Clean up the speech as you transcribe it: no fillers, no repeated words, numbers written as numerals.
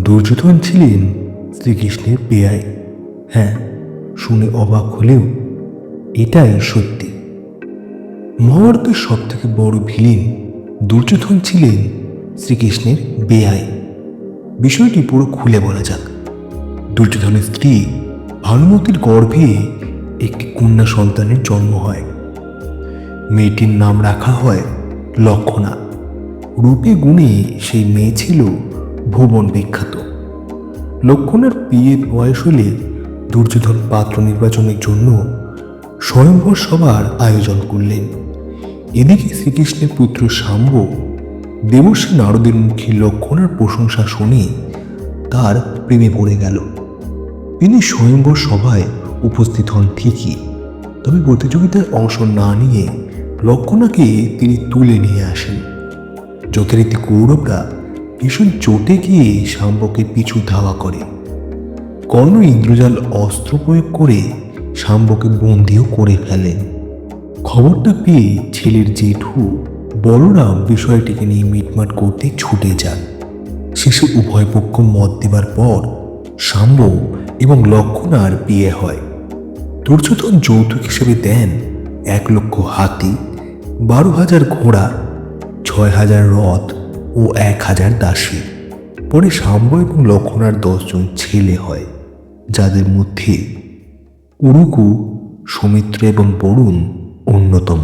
দুর্যোধন ছিলেন শ্রীকৃষ্ণের বেয়াই। হ্যাঁ, শুনে অবাক হলেও এটাই সত্যি। মহাভারতের সব থেকে বড় ভিলেন দুর্যোধন ছিলেন শ্রীকৃষ্ণের বেয়াই। বিষয়টি পুরো খুলে বলা যাক। দুর্যোধনের স্ত্রী ভানুমতির গর্ভে একটি কন্যা সন্তানের জন্ম হয়। মেয়েটির নাম রাখা হয় লক্ষণা। রূপে গুণে সেই মেয়ে ছিল ভুবন বিখ্যাত। লক্ষণার বিয়ের বয়স হলে দুর্যোধন পাত্র নির্বাচনের জন্য স্বয়ংবর সভার আয়োজন করলেন। এদিকে শ্রীকৃষ্ণের পুত্র শাম্ব দেবর্ষি নারদের মুখে লক্ষণার প্রশংসা শুনে তার প্রেমে পড়ে গেল। তিনি স্বয়ংবর সভায় উপস্থিত হন ঠিকই, তবে প্রতিযোগিতায় অংশ না নিয়ে লক্ষণাকে তিনি তুলে নিয়ে আসেন। যথারীতি কৌরবরা ভীষণ চটে গিয়ে শাম্বকে পিছু ধাওয়া করে। কর্ণ ইন্দ্রজাল অস্ত্র প্রয়োগ করে শাম্বকে বন্দিও করে ফেলেন। খবরটা পেয়ে ছেলের জেঠু বলরাম বিষয়টিকে নিয়ে মিটমাট করতে ছুটে যান। শেষে উভয় পক্ষ মত দেবার পর শাম্ব এবং লক্ষণার বিয়ে হয়। দুর্যোধন যৌতুক হিসেবে দেন 1,00,000 হাতি, 12,000 ঘোড়া, 6,000 রথ ও 1,000 দাসী। পরে শাম্ব এবং লক্ষণার 10 জন ছেলে হয়, যাদের মধ্যে উরুকু, সৌমিত্র এবং বরুণ অন্যতম।